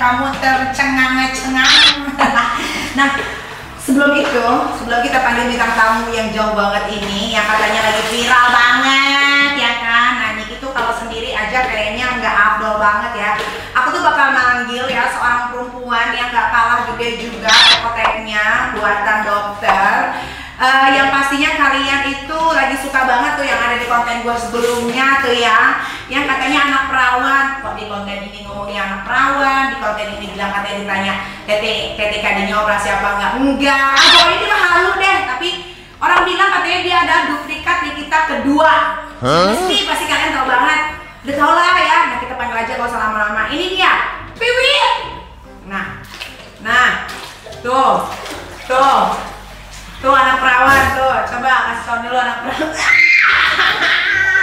kamu tercengang-cengang. Nah, sebelum kita panggil bintang tamu yang jauh banget ini, yang katanya lagi viral banget, ya kan? Nah, Niki tuh kalau sendiri aja kayaknya nggak afdol banget ya. Aku tuh bakal manggil ya seorang perempuan yang nggak kalah gede juga pokoknya buatan dokter. Yang pastinya kalian itu lagi suka banget tuh yang ada di konten gue sebelumnya tuh ya, yang katanya anak perawan. Kok di konten ini ngomongnya anak perawan, di konten ini bilang katanya ditanya TTKD-nya operasi apa enggak. Pokoknya ini mah halu deh, tapi orang bilang katanya dia ada duplikat Nikita kedua. Pasti kalian tahu banget. Udah tau lah ya, nah kita panggil aja kalau lama-lama. Ini dia, Piwi. Nah, tuh anak perawan tuh, coba kasih tau dulu anak perawan.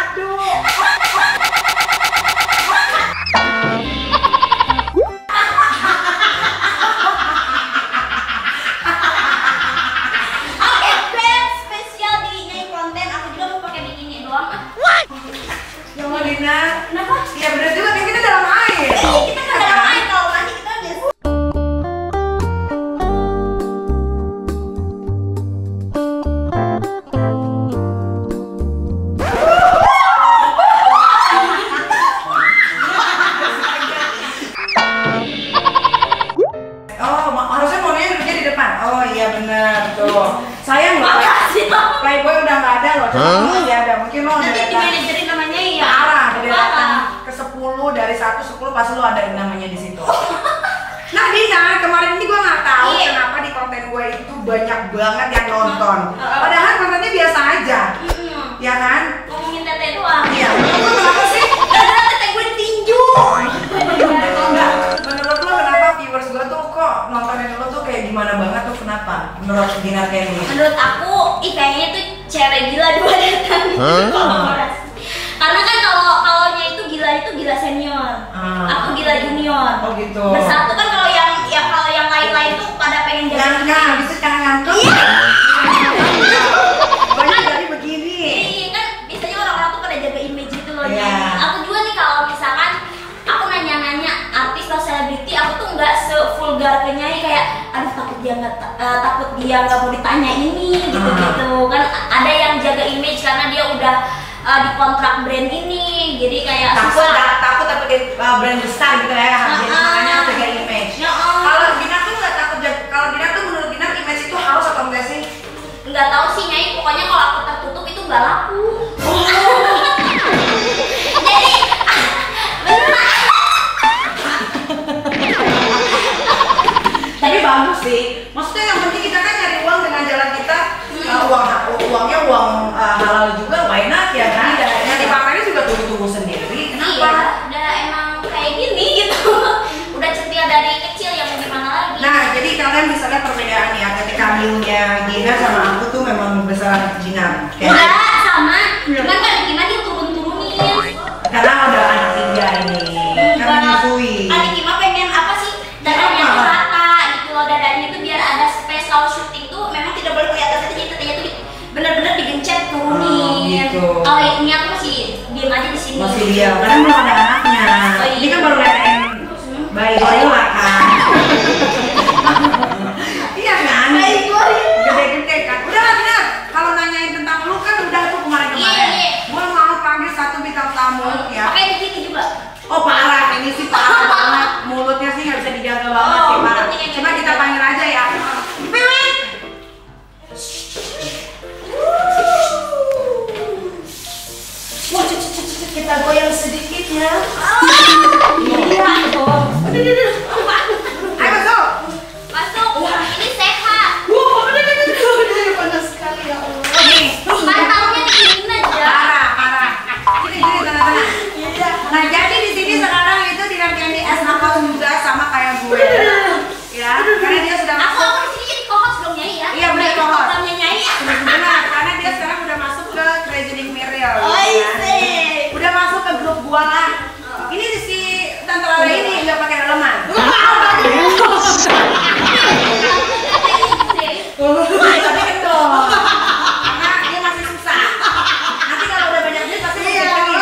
Aduh. Oke, plan spesial di nyanyi konten, aku juga mau pakai bikini doang. What? Ya Allah Dina. Kenapa? Ya bener juga, kan kita dalam air. Kita kan dalam air, kalau mandi kita biasa. Sayang loh, Playboy udah nggak ada loh, masih ada. Mungkin lo udah nanti di manajerin namanya ya. Parah, udah datang ke 10 dari 1-10 pasti lo ada namanya di situ. Nah Dina, kemarin ini gue nggak tahu kenapa di konten gue itu banyak banget yang nonton. Padahal kontennya biasa aja, ya kan? Ngomongin tete doang. Iya. Menurut lo kenapa sih? Karena tete gue ditinju. Menurut lo kenapa viewers gue tuh kok nontonin lo tuh kayak gimana banget tuh, kenapa? Menurut Dina Kenny? Menurut aku, kayaknya tuh cewek gila dua datang kolaborasi. Karena kan kalau itu gila senior, aku gila junior. Oh gitu. Bersatu kan kalau yang lain-lain tuh pada pengen jadi. Jangan, bisa jangan. Iya. Banyak dari begini. Iya kan, biasanya orang-orang tuh pada jaga image gitu loh. Iya. Aku juga nih kalau misalkan aku nanya-nanya artis atau selebriti, aku tuh nggak se-vulgar penyanyi kayak aduh takut dia nggak mau ditanya ini gitu-gitu kan. Ada yang jaga image karena dia udah dikontrak brand ini, jadi kayak takut brand besar gitu ya, jadi makanya jaga image. Kalau Dina tuh nggak takut, kalau Dina tuh menurut Dina image itu harus atau enggak sih? Nggak tahu sih Nyai, pokoknya kalau aku tertutup itu nggak laku. Jadi benar. Tapi bagus sih, maksudnya yang penting kita kan nyari uang dengan jalan kita, uangnya uang halal juga, why not ya kan? Yang dipamernya juga tunggu sendiri, kenapa? Iya, udah emang kayak gini gitu. Udah setia dari kecil, yang mau gimana lagi. Nah, jadi kalian bisa lihat perbedaan ya, ketika milnya Gina sama aku tuh memang besar jinak. Udah sama, cuman kan gimana dia turun-turunin. Karena udah anak 3 ini, kan menyusui. Adik Kima pengen apa sih? Dadanya tuh rata gitu loh, dadanya tuh biar ada space kalau syuting tuh memang tidak boleh kelihatan tetenya tuh bener-bener digencet turunin. Gitu. Kalau ini aku masih diem aja di sini. Masih diam, karena belum ada anaknya. Ini kan baru netein bayi gorila kan. Iya kan? Bayi gorila. Gede-gede kan. Udah lah Dina, kalau nanyain tentang lu kan udah tuh kemarin-kemarin. Iya. Gue mau panggil satu bintang tamu ya. Pakai di sini juga. Oh parah, ini sih parah banget. Mulutnya sih nggak bisa dijaga banget sih, parah. Coba kita panggil aja ya. Piwin. Wah, kita goyang sedikit ya. Iya. Ayo masuk. Masuk. Ini sehat. Wah, panas sekali ya Allah. Pantaunya di sini aja. Parah. Sini tengah-tengah. Nah, jadi di sini sekarang itu Dina Kenny es nakal juga sama kayak gue. Ya, karena dia sudah Aku masuk. di sini jadi co-host dong Nyai ya. Iya, bener, Udah co-host. programnya Nyai ya. Benar, karena dia sekarang udah masuk ke Treasuring Miriel. Oh, ya. iya. Udah masuk ke grup gua lah. Ini si Tante Lala ini nggak pakai daleman. Tapi kendor. Karena dia masih susah. Nanti kalau udah banyak duit pasti dia lagi.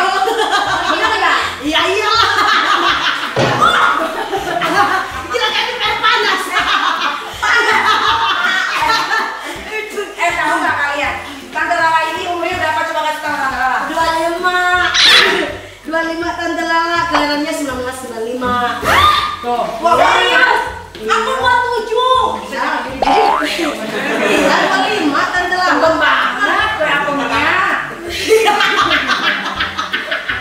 Iya enggak? Iya. 25 Tante Lala, kelahirannya 1995. Tuh. Wah, serius? Aku 27. Iya, 25 Tante Lala. Tanggung banget kayak aku punya.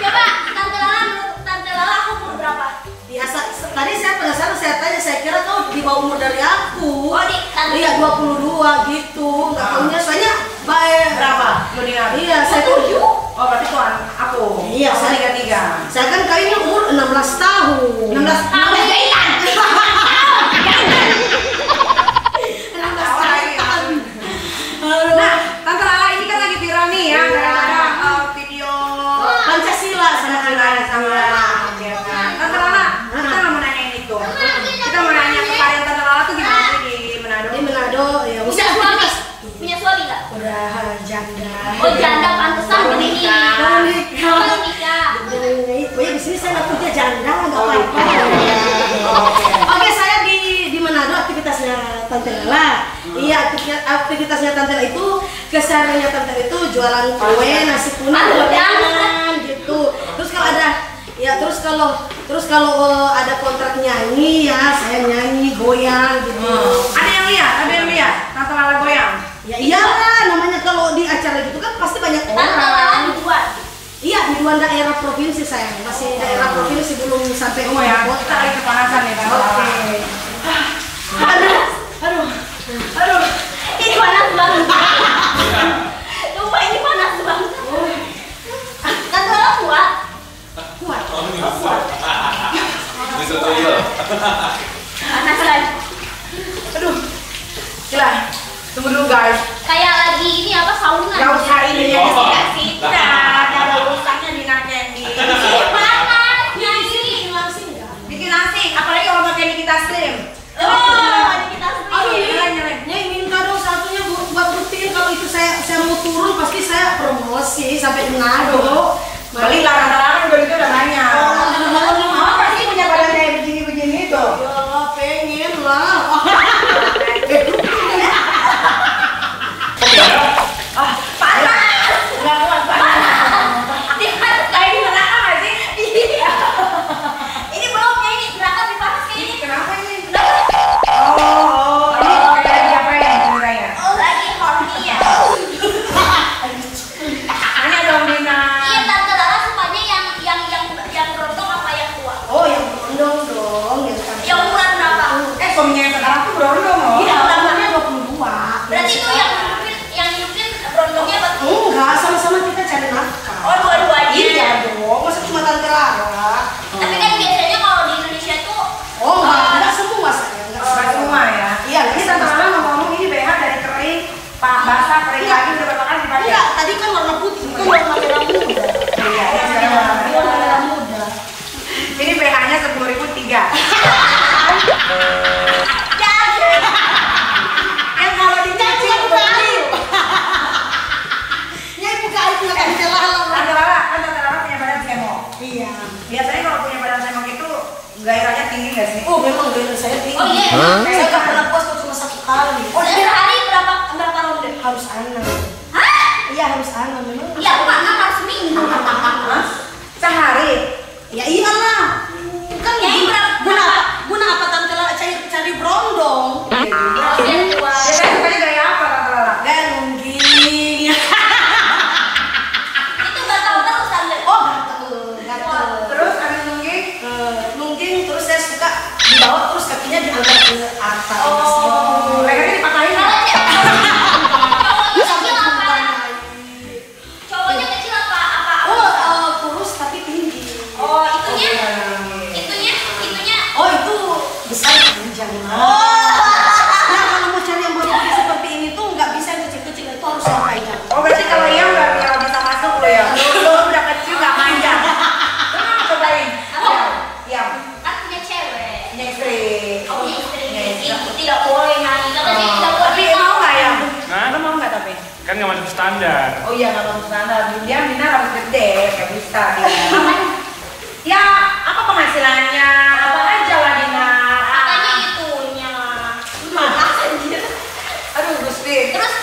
Coba Tante Lala, menurut Tante Lala aku umur berapa? Biasa, tadi saya penasaran, saya tanya, saya kira kau di bawah umur dari aku. Oh, di Tante. Iya, 22 gitu. Enggak tahunya, soalnya baik. Berapa? Lu dengar? Iya, saya 7. Oh, berarti tuh aku. Iya, saya 33. Saya kan kayaknya umur 16 tahun. 16 tahun. 16 tahun. Aduh. Nah, Tante Lala ini kan lagi viral nih ya, Iya. gara-gara video Pancasila sama anak sama ya kan. Tante Lala, kita nggak mau nanyain itu. Kita mau nanya kemarin Tante Lala tuh gimana sih di Manado? Di Manado ya. Punya suami? Punya suami nggak? Udah janda. Oh, janda pantesan begini. Baru nikah. Baru nikah. Pokoknya di sini saya nggak punya janda, nggak apa-apa. Oke, saya di Manado aktivitasnya Tante Lala. Iya, aktivitasnya Tante Lala itu kesehariannya Tante Lala itu jualan kue, nasi kuning, gorengan gitu. Terus kalau ada terus kalau ada kontrak nyanyi ya saya nyanyi goyang gitu. Ada yang lihat Tante Lala goyang. Ya iyalah, namanya kalau di acara gitu kan pasti banyak Tante Lala orang. dibuat. Iya, di luar daerah provinsi saya, masih daerah provinsi belum sampai Oh ya, kita kota. lagi kepanasan nih Tante Lala. Aduh, Ini panas banget. Lupa ini panas banget. Tante Lala kuat. kuat. Bisa tuyul. Panas lagi. Aduh, gila. Tunggu dulu guys. Kayak lagi ini apa sauna. Gak usah ini ya, Oh. kita ada urusannya di Nakendi. Panas nyanyi. Langsung enggak? Bikin nasi, apalagi kalau pakai Nikita Slim. Oh, ada kita Aduh, sendiri. Nyai minta dong satunya buat rutin, kalau itu saya mau turun pasti saya promosi sampai di Manado. Beli lah, Tante juga itu udah banyak. Oh, Apa sih punya badan kayak begini-begini tuh? ya pengen lah. Panas! Nggak kuat panas. Kayak di mana nggak sih? Ini belumnya ini berangkat di panas kayak ini. Kenapa ini? Oh, ini kayak lagi apa ya ceritanya? Oh, lagi horny ya. Tanya dong Dina. Iya, Tante Lala sukanya yang rontok apa yang tua? Oh, yang berondong dong, yang cantik. Yang ukuran berapa? Suaminya yang sekarang tuh berondong loh. Iya, umurnya 22. Berarti itu yang nyupin berondongnya apa? Enggak, sama-sama kita cari nafkah. Oh, dua-duanya. Iya dong, masa cuma Tante Lara? Tapi kan biasanya kalau di Indonesia tuh Oh, enggak semua saya, enggak Nggak semua ya. Iya, Ini Tante Lala ngomong ini BH dari kering, basah kering lagi udah berapa kali dipakai? Enggak, tadi kan warna putih, bukan warna merah muda. Iya, ini sekarang warna merah. Warna merah muda. Ini BH-nya 10.003. Yang kalau dicuci putih. Nyai buka aib nggak Tante Lala. Tante Lala, kan Tante Lala punya badan semok. Iya. Biasanya kalau punya badan semok itu gairahnya tinggi nggak sih? Oh, memang gairah saya tinggi. Oh, iya. Saya nggak pernah puas kok cuma 1 kali. Oh, sehari berapa ronde? Harus anak. Hah? Iya, harus anak memang. Iya, Pak, harus seminggu. Hah? Sehari? Ya iyalah. Kan Nyai guna apa Tante Lala cari berondong? Ronde dua. Biasanya sukanya gaya apa Tante Lala? Gaya nungging. Itu nggak tahu terus Tante. Oh, gatel. Terus habis nungging? Nungging terus saya suka dibawa terus kakinya diangkat ke atas. Oh. Lehernya dipatahin Kalau nggak? cewek cowoknya kecil apa? Cowoknya kecil apa? Oh, kurus tapi tinggi. Oh, itunya? Oh, itu besar panjang. Oh. Nah, kalau mau cari yang body seperti ini tuh nggak bisa yang kecil-kecil, itu harus yang panjang. Oh berarti kalau yang nggak bisa masuk lo ya? Lo udah kecil nggak panjang. Cobain. Iya. Kan punya cewek. Punya istri. Oh, punya istri. Punya istri. Itu tidak boleh nyanyi. Katanya tidak boleh. Tapi mau nggak ya? Nah, Lo mau nggak tapi? kan nggak masuk standar. Oh iya nggak mau standar. Dia Dina harus gede, kayak bisa dia. Apanya? Ya apa penghasilannya? Apa aja lah Dina. Katanya itunya. Malas anjir. Aduh Gusti. Terus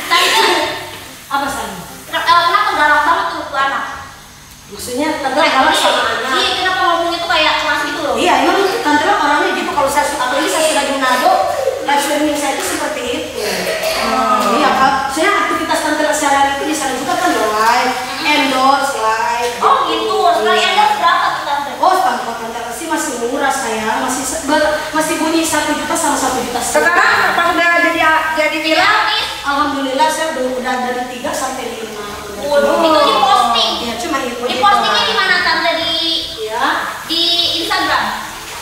tadi Apa sana? kenapa galak banget tuh anak? Maksudnya tante galak sama anak. Iya, kenapa ngomongnya tuh kayak keras gitu loh? Iya, emang tante orangnya gitu. Kalau saya apalagi saya sudah di Manado, live streaming saya itu seperti itu. Iya, Kak. Saya aktivitas tante sehari itu di sana juga kan live, endorse live. Oh gitu, sekali endorse berapa tuh tante? Oh, tante sih masih murah sayang, masih bunyi 1 juta sama 1 juta. Sekarang pas udah jadi viral, Alhamdulillah saya udah dari 3 sampai 5. Waduh, itu di posting. Iya, cuma itu. Di postingnya di mana tante? Iya. Di Instagram.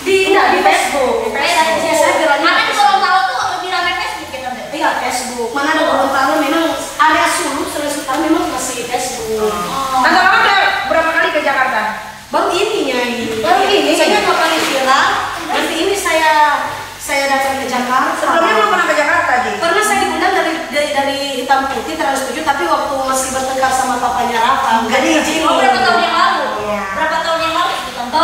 Di Facebook. Facebook. Iya, saya bilangnya Karena di Gorontalo tuh lebih ramai Facebook ya tante. iya, Facebook. Mana ada Gorontalo memang area Sulawesi Utara memang masih Facebook. Tante Lala udah berapa kali ke Jakarta? Baru ini Nyai. Baru ini? Saya 2 kali viral. Nanti ini saya datang ke Jakarta. Sebelumnya belum pernah ke Jakarta, Ji? Pernah saya diundang dari Hitam Putih Trans 7, tapi waktu masih bertengkar sama papanya Rafa, nggak diizinin. Oh, berapa tahun yang lalu? Iya. Berapa tahun yang lalu itu tante?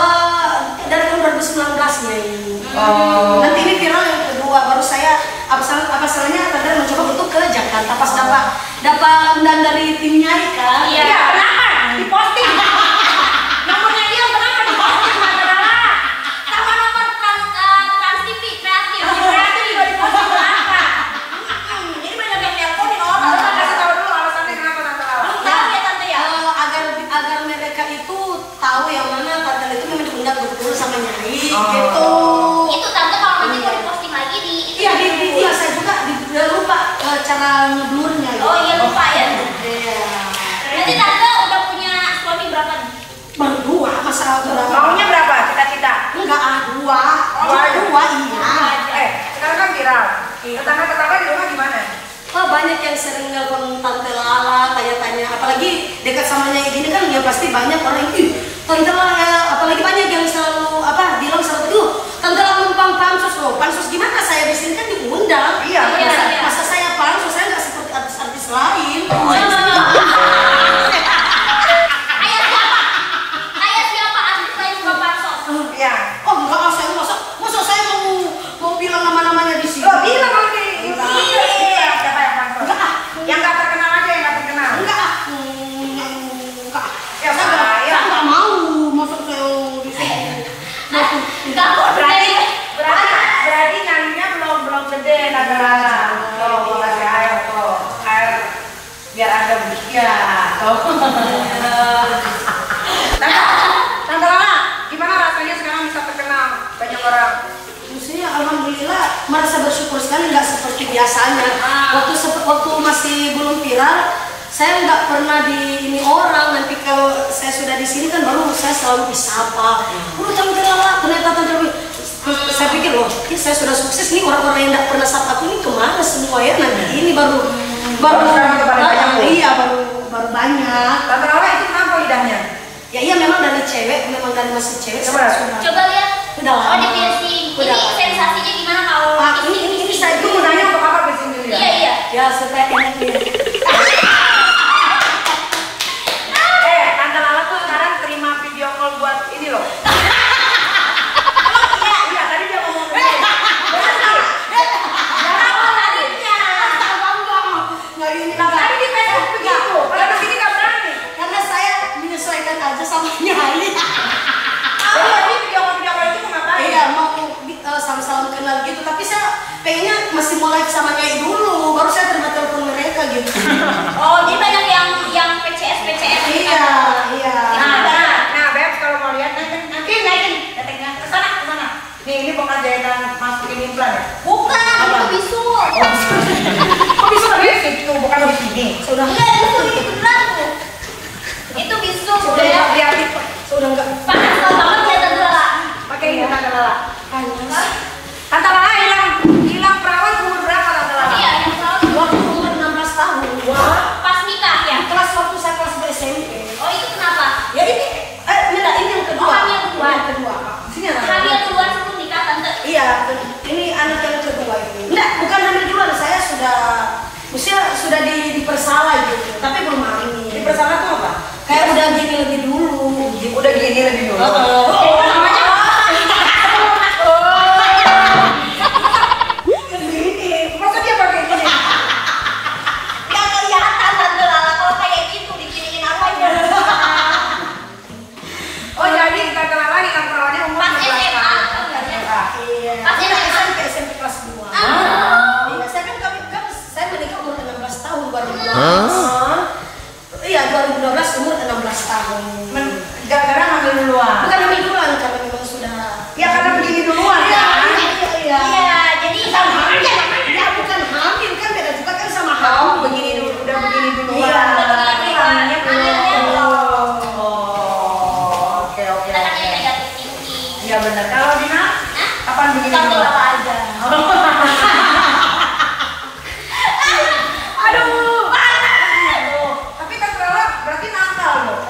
Dari tahun 2019 Nyai. Oh. Nanti ini viral yang kedua, baru saya apa salahnya tante mencoba untuk ke Jakarta pas dapat undang dari tim Nyai kan. Iya. Iya, kenapa? Di posting. Nomornya dia kenapa di posting, Tante Lala? Sama nomor Trans TV kreatif. Kreatif juga di posting kenapa? Ini banyak yang nelponin orang. Tante kasih tahu dulu alasannya kenapa Tante Lala. Belum tahu ya tante ya? Agar mereka itu tahu yang mana tante itu memang diundang betul sama Nyai Oh. gitu. Itu tante kalau nanti mau diposting lagi di Iya saya juga lupa cara ngeblurnya. Oh iya lupa ya. Iya. Berarti tante udah punya suami berapa nih? Baru 2 masa berapa? Maunya berapa? Cita-cita? Enggak 2. Oh, Cuma 2 iya. Sekarang kan viral. Tetangga-tetangga di rumah gimana? Oh, banyak yang sering nelpon Tante Lala, tanya-tanya, apalagi dekat sama Nyai gini kan ya pasti banyak orang yang Tante Lala, apalagi banyak yang selalu bilang selalu Tante Lala numpang pansus loh. Pansus gimana? Saya di sini kan diundang. Iya, iya. Masa saya pansus, saya nggak seperti artis-artis lain. Kayak siapa artis lain suka pansos? Iya. Oh enggak, saya masa saya mau bilang nama-namanya di sini. Lo bilang kalau di Enggak. Iya, siapa yang pansos? Enggak. Yang nggak terkenal aja, yang nggak terkenal. Enggak. Ya, Saya nggak mau masuk ke di sini. Enggak kok Berarti nyanyinya belum gede Tante Lala. Tuh, kasih air tuh. Air biar ada ya. Tante Lala, gimana rasanya sekarang bisa terkenal banyak orang? Maksudnya alhamdulillah merasa bersyukur sekali, nggak seperti biasanya. Waktu masih belum viral, saya nggak pernah di ini orang. Nanti kalau saya sudah di sini kan baru saya selalu disapa. Tante Lala, ternyata Tante Lala. Saya pikir loh, saya sudah sukses nih, orang-orang yang nggak pernah sapa aku ini kemana semua ya? Nanti ini baru sekarang udah banyak tuh. iya baru banyak. Tante Lala itu kenapa lidahnya? Ya iya memang dari cewek, memang dari masih cewek. Coba. saya sudah. Coba lihat. Udah lama. Oh di piercing. Udah. Ini sensasinya gimana kalau Ini saya Itu gunanya untuk apa piercing dulu ya? Iya iya. ya supaya enak nih. Tante Lala tuh sekarang terima video call buat ini loh. Iya, tadi dia ngomong begini. Nggak ini Nah, tadi di Facebook begitu. Kalau di sini nggak berani. karena saya menyesuaikan aja sama Nyai. Jadi video call itu mau ngapain? Iya mau salam-salam kenal gitu, tapi saya pengennya masih mau live sama Nyai dulu, baru saya terima telepon mereka gitu. Oh jadi banyak yang PCS gitu. Iya. Nah, Beb, kalau mau lihat naikin keteknya ke sana. Nih, ini bekas jahitan masukin implan ya? Bukan, itu bisul. Kok bisa lebih situ, bukan di sini? Sudah Enggak, itu beneran tuh. Itu bisul. Sudah Ya. lihat sudah enggak Panas banget ya Tante Lala. pakai ini Tante Lala. panas. Tante Lala hilang perawat umur berapa Tante Lala? Iya, yang selalu Waktu umur 16 tahun. pas nikah ya. Kelas waktu saya kelas SMP. Oh itu kenapa? Ya ini ini yang kedua. Oh, hamil kedua. Yang kedua. Sini Tante. Hamil duluan sebelum nikah Tante. Iya, ini anak yang kedua ini. Enggak, bukan hamil duluan, saya sudah dipersalah gitu, tapi belum hamil. Dipersalah tuh apa? Kayak udah gini lebih dulu. Udah gini lebih dulu. Namanya tahun. Gara-gara ngambil duluan. Bukan hamil duluan karena memang sudah. Ya karena begini duluan Iya, kan. iya. Iya, jadi Sama hamil. Ya bukan hamil kan beda juga kan sama Tahu hamil. begini dulu, udah begini duluan. Iya. Hamilnya belum. Oke. kita kan yang negatif tinggi. Iya benar. Kalau Dina, kapan begini Tante duluan? Lala aja. Aduh. Tapi kan Lala berarti nakal loh.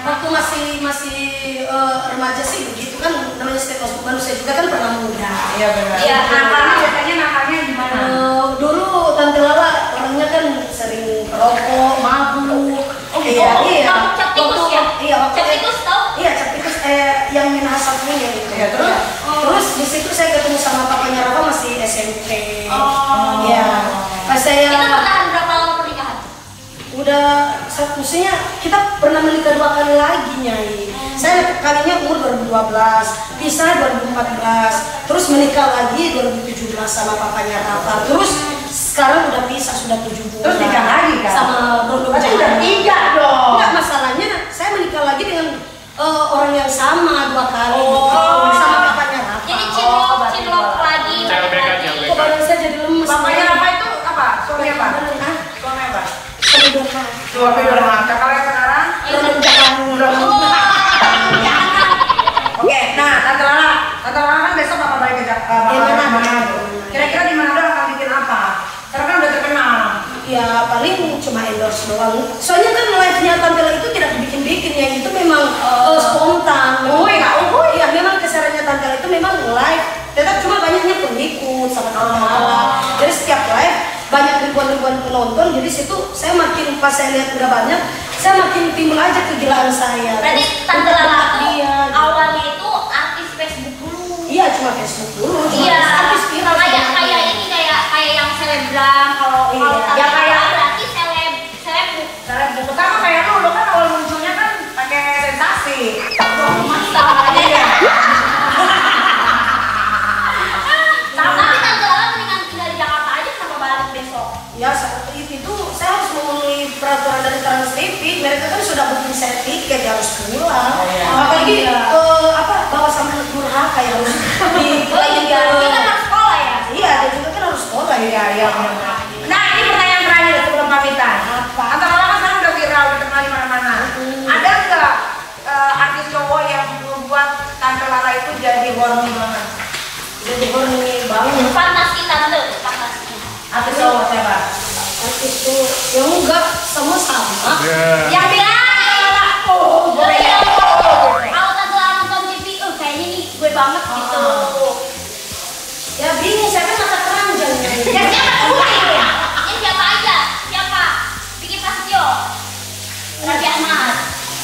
Waktu masih remaja sih begitu kan namanya setiap manusia juga kan pernah muda. Iya benar. Iya, Nakalnya biasanya nakalnya gimana? Dulu Tante Lala orangnya kan sering rokok, mabuk. Iya. Cap tikus ya? Iya, waktu Cap tikus tau? Iya, cap tikus yang minum asap punya gitu. Iya, terus? Terus di situ saya ketemu sama papanya Rafa masih SMP. Oh. Iya. Pas saya Itu bertahan berapa lama pernikahan? udah maksudnya kita pernah menikah 2 kali lagi Nyai. Saya kalinya umur 2012, pisah 2014, terus menikah lagi 2017 sama papanya Rafa. Terus sekarang udah pisah sudah 7 bulan. Terus nikah lagi kan? Sama Rondo Berarti udah 3 dong. Enggak, masalahnya saya menikah lagi dengan orang yang sama 2 kali. Oh. Sama papanya Rafa. Jadi berarti cinlok lagi. CLBK. Kok badan saya jadi lemes. Bapaknya apa itu apa? Suami apa? Hah? Suami apa? Suami Dona. Suami Dorma. Kalau yang sekarang? Rondo Jakarta. Oke, nah Tante Lala kan besok bakal balik ke Jakarta. Di Manado. Kira-kira di Manado akan bikin apa? Karena kan udah terkenal. Ya paling cuma endorse doang. Soalnya kan live-nya Tante Lala itu tidak dibikin-bikin ya, itu memang spontan. Iya, memang keserannya Tante Lala itu memang live. Tetap cuma banyaknya pengikut sama Tante Lala. Jadi setiap live banyak ribuan-ribuan penonton. Jadi situ saya makin pas saya lihat udah banyak, saya makin timbul aja kegilaan saya. Berarti Terus Tante Lala tuh iya, awalnya itu artis Facebook dulu. iya cuma Facebook dulu. Cuma Iya, artis viral kayak sebenarnya. ini kayak yang selebgram. Kalau Iya. Tante Ya, Lala kayak- berarti selebgram. Karena buku pertama kayak lu kan awal munculnya kan pakai sensasi. Masalahnya Iya. Tapi Tante Lala mendingan tinggal di Jakarta aja, kenapa balik besok? Ya saat itu saya harus memenuhi peraturan dari Trans TV. Mereka kan sudah booking saya tiket, ya harus pulang. Oh, iya. Apalagi Iya. bawa sama durhaka ya harus di. Oh iya, dia kan harus sekolah ya. Iya, dia juga kan harus sekolah ya. Iya. Nah ini pertanyaan terakhir sebelum pamitan. Apa? Tante Lala kan sekarang udah viral, udah terkenal di mana-mana. Ada nggak artis cowok yang membuat Tante Lala itu jadi horny banget? Jadi horny banget. Fantasi Tante, fantasi. Artis cowok siapa? Artis itu yang enggak semua sama. Ya. Yang bilang Oh, boleh ya. Kalau Tante Lala nonton TV, kayaknya nih gue banget gitu. ya bingung saya kan mata keranjang. Ya siapa dulu ya? Ya siapa aja? Siapa? Bikin Prasetyo. Raffi Ahmad.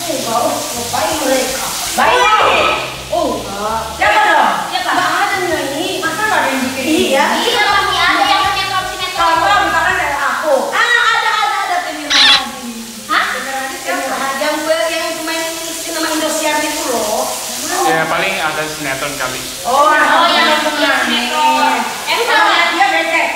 Enggak, ngapain mereka? Baik. Oh enggak. Siapa dong? Siapa? Enggak ada nyanyi. Masa nggak ada yang bikin? Iya. Iya pasti ada yang sinetron. Contoh misalkan kayak aku. Ada Temi Rahadi. Hah? Temi Rahadi yang pemain nama Indosiar itu loh. Ya paling ada sinetron kali. Oh yang yang sinetron. Sama Sama dia becek.